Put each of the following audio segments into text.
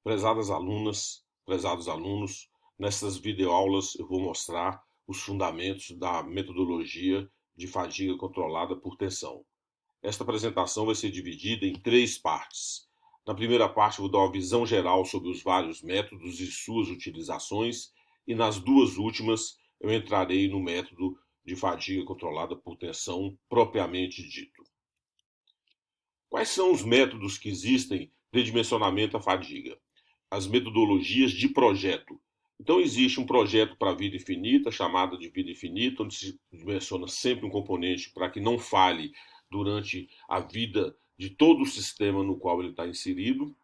Prezadas alunas, prezados alunos, nessas videoaulas eu vou mostrar os fundamentos da metodologia de fadiga controlada por tensão. Esta apresentação vai ser dividida em 3 partes. Na primeira parte, vou dar uma visão geral sobre os vários métodos e suas utilizações, e nas 2 últimas, eu entrarei no método de fadiga controlada por tensão propriamente dito. Quais são os métodos que existem de dimensionamento à fadiga? As metodologias de projeto. Então, existe um projeto para vida infinita, chamado de vida infinita, onde se dimensiona sempre um componente para que não falhe durante a vida de todo o sistema no qual ele está inserido.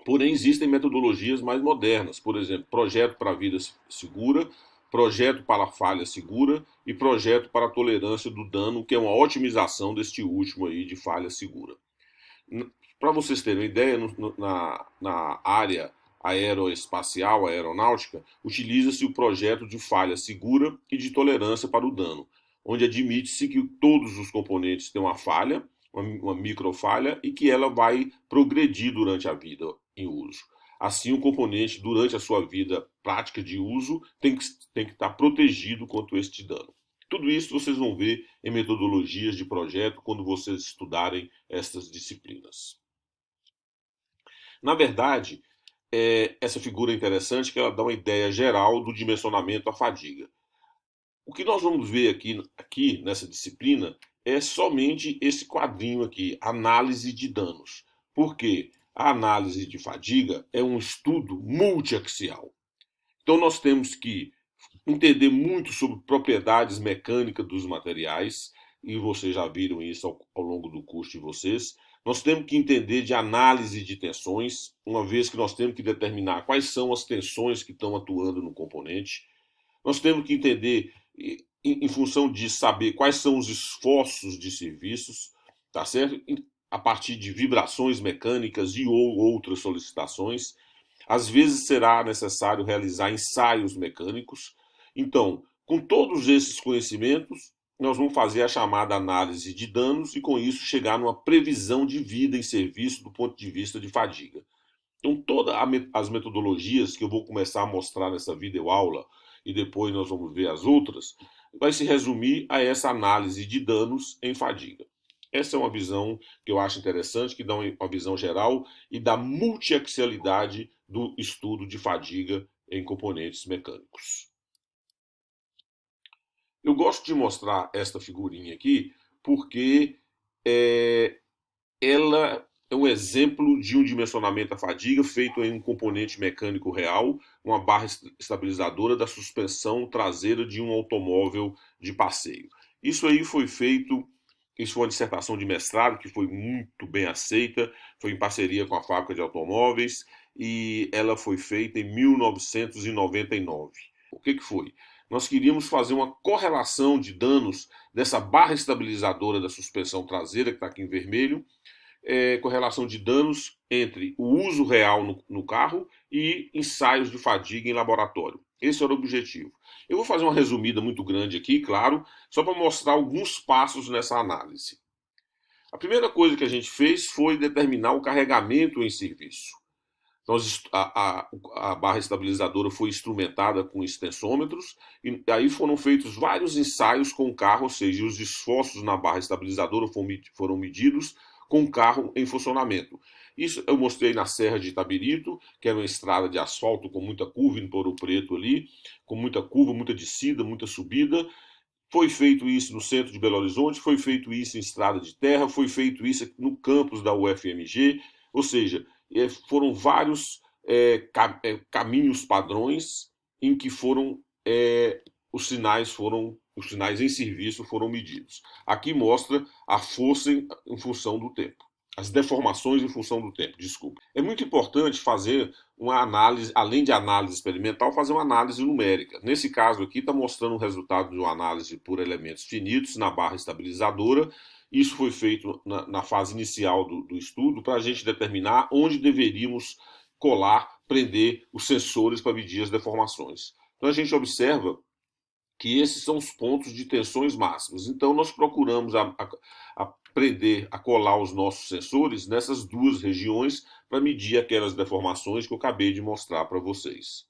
Porém, existem metodologias mais modernas, por exemplo, projeto para a vida segura, projeto para a falha segura e projeto para a tolerância do dano, que é uma otimização deste último aí de falha segura. Para vocês terem uma ideia, na área aeroespacial, aeronáutica, utiliza-se o projeto de falha segura e de tolerância para o dano, onde admite-se que todos os componentes têm uma falha, uma microfalha, e que ela vai progredir durante a vida em uso. Assim, o componente, durante a sua vida prática de uso, tem que estar protegido contra este dano. Tudo isso vocês vão ver em metodologias de projeto quando vocês estudarem estas disciplinas. Na verdade, essa figura é interessante que ela dá uma ideia geral do dimensionamento à fadiga. O que nós vamos ver aqui nessa disciplina é somente esse quadrinho aqui, análise de danos. Porque a análise de fadiga é um estudo multiaxial. Então nós temos que entender muito sobre propriedades mecânicas dos materiais, e vocês já viram isso ao longo do curso de vocês. Nós temos que entender de análise de tensões, uma vez que nós temos que determinar quais são as tensões que estão atuando no componente. Nós temos que entender, em função de saber quais são os esforços de serviços, tá certo? A partir de vibrações mecânicas e ou outras solicitações. Às vezes será necessário realizar ensaios mecânicos. Então, com todos esses conhecimentos, nós vamos fazer a chamada análise de danos e, com isso, chegar numa previsão de vida em serviço do ponto de vista de fadiga. Então, todas as metodologias que eu vou começar a mostrar nessa videoaula e depois nós vamos ver as outras, vai se resumir a essa análise de danos em fadiga. Essa é uma visão que eu acho interessante, que dá uma visão geral e da multiaxialidade do estudo de fadiga em componentes mecânicos. Eu gosto de mostrar esta figurinha aqui porque ela é um exemplo de um dimensionamento à fadiga feito em um componente mecânico real, uma barra estabilizadora da suspensão traseira de um automóvel de passeio. Isso aí foi feito, isso foi uma dissertação de mestrado que foi muito bem aceita, foi em parceria com a fábrica de automóveis e ela foi feita em 1999. O que foi? Nós queríamos fazer uma correlação de danos dessa barra estabilizadora da suspensão traseira, que está aqui em vermelho, correlação de danos entre o uso real no carro e ensaios de fadiga em laboratório. Esse era o objetivo. Eu vou fazer uma resumida muito grande aqui, claro, só para mostrar alguns passos nessa análise. A primeira coisa que a gente fez foi determinar o carregamento em serviço. A barra estabilizadora foi instrumentada com extensômetros e aí foram feitos vários ensaios com o carro, ou seja, os esforços na barra estabilizadora foram medidos com o carro em funcionamento. Isso eu mostrei na Serra de Itabirito, que era uma estrada de asfalto com muita curva em Ouro Preto ali, com muita curva, muita descida, muita subida. Foi feito isso no centro de Belo Horizonte, foi feito isso em estrada de terra, foi feito isso no campus da UFMG, ou seja, foram vários caminhos padrões em que os sinais em serviço foram medidos. Aqui mostra a força em função do tempo. As deformações em função do tempo, desculpa. É muito importante fazer uma análise, além de análise experimental, fazer uma análise numérica. Nesse caso aqui, está mostrando o resultado de uma análise por elementos finitos na barra estabilizadora. Isso foi feito na fase inicial do estudo para a gente determinar onde deveríamos prender os sensores para medir as deformações. Então a gente observa que esses são os pontos de tensões máximas. Então nós procuramos a colar os nossos sensores nessas duas regiões para medir aquelas deformações que eu acabei de mostrar para vocês.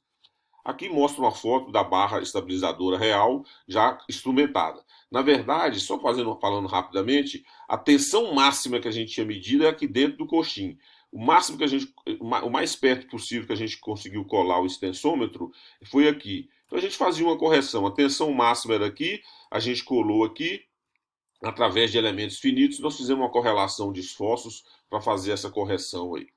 Aqui mostra uma foto da barra estabilizadora real já instrumentada. Na verdade, só falando rapidamente, a tensão máxima que a gente tinha medido é aqui dentro do coxim. O mais perto possível que a gente conseguiu colar o extensômetro foi aqui. Então a gente fazia uma correção. A tensão máxima era aqui, a gente colou aqui, através de elementos finitos, nós fizemos uma correlação de esforços para fazer essa correção aí.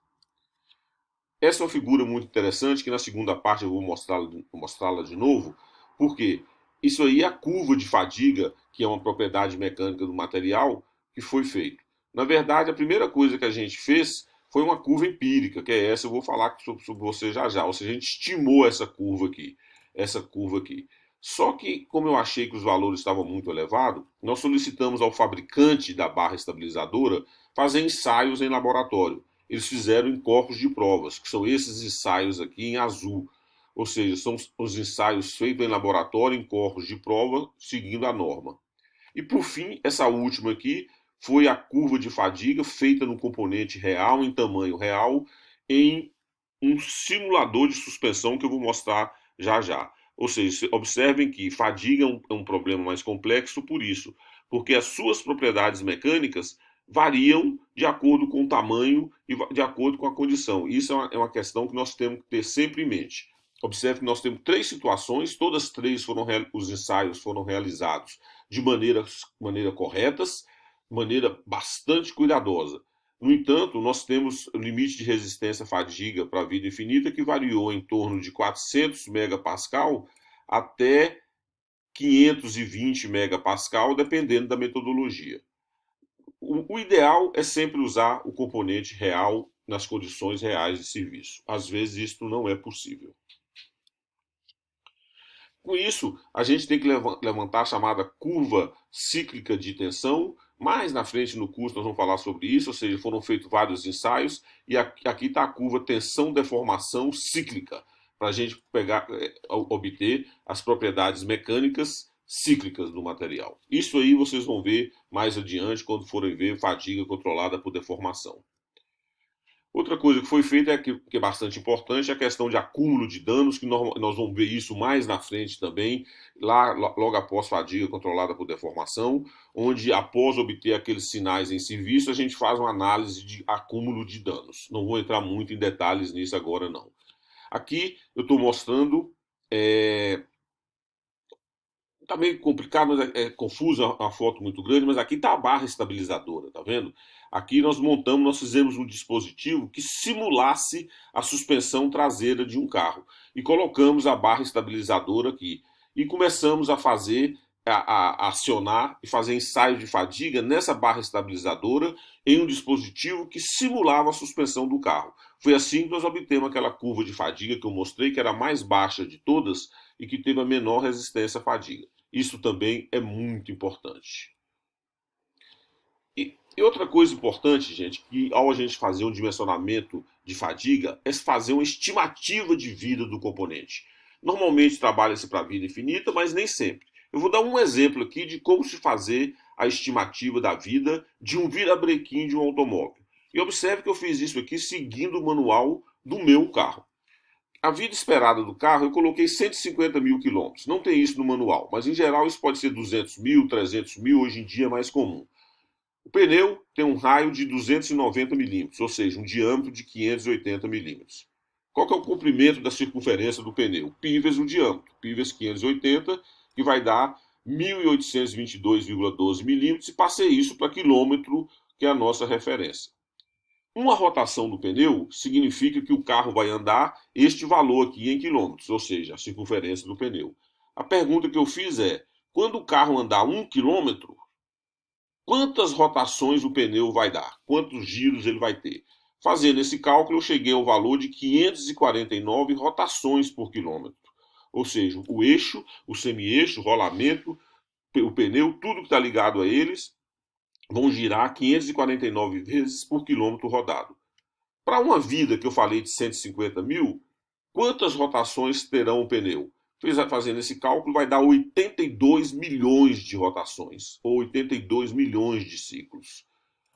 Essa é uma figura muito interessante, que na segunda parte eu vou mostrá-la de novo, porque isso aí é a curva de fadiga, que é uma propriedade mecânica do material, que foi feito. Na verdade, a primeira coisa que a gente fez foi uma curva empírica, que é essa, eu vou falar sobre você já já. Ou seja, a gente estimou essa curva aqui. Só que, como eu achei que os valores estavam muito elevados, nós solicitamos ao fabricante da barra estabilizadora fazer ensaios em laboratório. Eles fizeram em corpos de provas, que são esses ensaios aqui em azul. Ou seja, são os ensaios feitos em laboratório, em corpos de prova, seguindo a norma. E por fim, essa última aqui foi a curva de fadiga feita no componente real, em tamanho real, em um simulador de suspensão que eu vou mostrar já já. Ou seja, observem que fadiga é um problema mais complexo por isso, porque as suas propriedades mecânicas variam de acordo com o tamanho e de acordo com a condição. Isso é uma questão que nós temos que ter sempre em mente. Observe que nós temos 3 situações, todas 3 os ensaios foram realizados de maneira corretas, de maneira bastante cuidadosa. No entanto, nós temos o limite de resistência fadiga para a vida infinita, que variou em torno de 400 megapascal até 520 megapascal, dependendo da metodologia. O ideal é sempre usar o componente real nas condições reais de serviço. Às vezes isso não é possível. Com isso, a gente tem que levantar a chamada curva cíclica de tensão. Mais na frente no curso nós vamos falar sobre isso, ou seja, foram feitos vários ensaios, e aqui está a curva tensão-deformação cíclica, para a gente obter as propriedades mecânicas cíclicas do material. Isso aí vocês vão ver mais adiante, quando forem ver fadiga controlada por deformação. Outra coisa que foi feita, que é bastante importante, é a questão de acúmulo de danos, que nós vamos ver isso mais na frente também, logo após fadiga controlada por deformação, onde após obter aqueles sinais em serviço, a gente faz uma análise de acúmulo de danos. Não vou entrar muito em detalhes nisso agora, não. Aqui eu estou mostrando... Tá meio complicado, mas é confuso, é uma foto muito grande, mas aqui está a barra estabilizadora, tá vendo? Aqui nós fizemos um dispositivo que simulasse a suspensão traseira de um carro. E colocamos a barra estabilizadora aqui. E começamos a acionar e fazer ensaio de fadiga nessa barra estabilizadora em um dispositivo que simulava a suspensão do carro. Foi assim que nós obtemos aquela curva de fadiga que eu mostrei, que era a mais baixa de todas e que teve a menor resistência à fadiga. Isso também é muito importante. E outra coisa importante, gente, que ao a gente fazer um dimensionamento de fadiga, é fazer uma estimativa de vida do componente. Normalmente trabalha-se para vida infinita, mas nem sempre. Eu vou dar um exemplo aqui de como se fazer a estimativa da vida de um virabrequim de um automóvel. E observe que eu fiz isso aqui seguindo o manual do meu carro. A vida esperada do carro eu coloquei 150 mil quilômetros. Não tem isso no manual, mas em geral isso pode ser 200 mil, 300 mil, hoje em dia é mais comum. O pneu tem um raio de 290 milímetros, ou seja, um diâmetro de 580 milímetros. Qual que é o comprimento da circunferência do pneu? Π vezes o diâmetro. Π vezes 580, que vai dar 1.822,12 milímetros, e passei isso para quilômetro, que é a nossa referência. Uma rotação do pneu significa que o carro vai andar este valor aqui em quilômetros, ou seja, a circunferência do pneu. A pergunta que eu fiz é, quando o carro andar 1 quilômetro, quantas rotações o pneu vai dar? Quantos giros ele vai ter? Fazendo esse cálculo, eu cheguei ao valor de 549 rotações por quilômetro. Ou seja, o eixo, o semi-eixo, o rolamento, o pneu, tudo que está ligado a eles, vão girar 549 vezes por quilômetro rodado. Para uma vida que eu falei de 150 mil, quantas rotações terão o pneu? Fazendo esse cálculo, vai dar 82 milhões de rotações, ou 82 milhões de ciclos.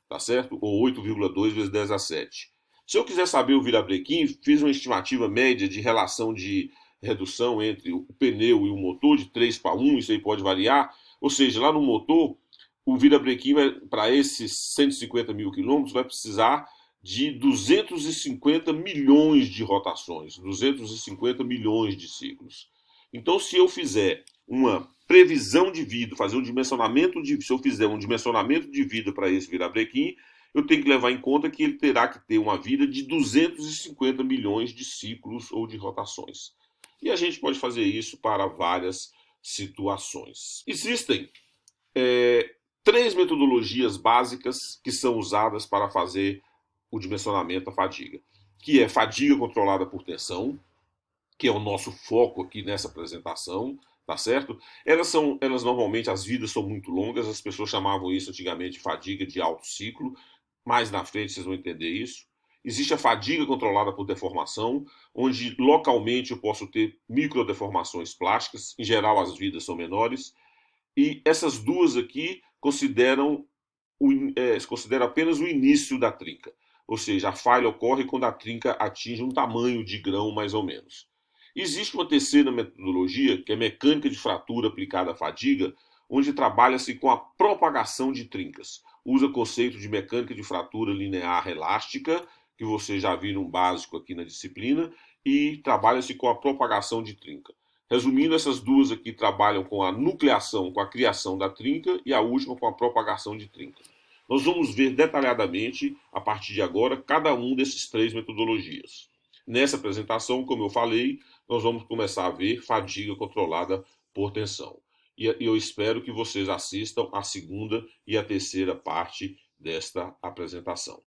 tá certo? Ou 8,2 vezes 10 a 7. Se eu quiser saber o virabrequim, fiz uma estimativa média de relação de redução entre o pneu e o motor, de 3 para 1, isso aí pode variar. Ou seja, lá no motor, o virabrequim, para esses 150 mil quilômetros, vai precisar de 250 milhões de rotações, 250 milhões de ciclos. Então, se eu fizer uma previsão de vida, fazer um dimensionamento de, se eu fizer um dimensionamento de vida para esse virabrequim, eu tenho que levar em conta que ele terá que ter uma vida de 250 milhões de ciclos ou de rotações. E a gente pode fazer isso para várias situações. Existem três metodologias básicas que são usadas para fazer o dimensionamento da fadiga, que é fadiga controlada por tensão, que é o nosso foco aqui nessa apresentação, tá certo? Elas normalmente, as vidas são muito longas, as pessoas chamavam isso antigamente de fadiga de alto ciclo, mais na frente vocês vão entender isso. Existe a fadiga controlada por deformação, onde localmente eu posso ter microdeformações plásticas, em geral as vidas são menores, e essas duas aqui consideram apenas o início da trinca, ou seja, a falha ocorre quando a trinca atinge um tamanho de grão mais ou menos. Existe uma terceira metodologia, que é mecânica de fratura aplicada à fadiga, onde trabalha-se com a propagação de trincas. Usa o conceito de mecânica de fratura linear elástica, que você já viu um básico aqui na disciplina, e trabalha-se com a propagação de trinca. Resumindo, essas duas aqui trabalham com a nucleação, com a criação da trinca, e a última com a propagação de trinca. Nós vamos ver detalhadamente, a partir de agora, cada um desses três metodologias. Nessa apresentação, como eu falei, nós vamos começar a ver fadiga controlada por tensão. E eu espero que vocês assistam a segunda e a terceira parte desta apresentação.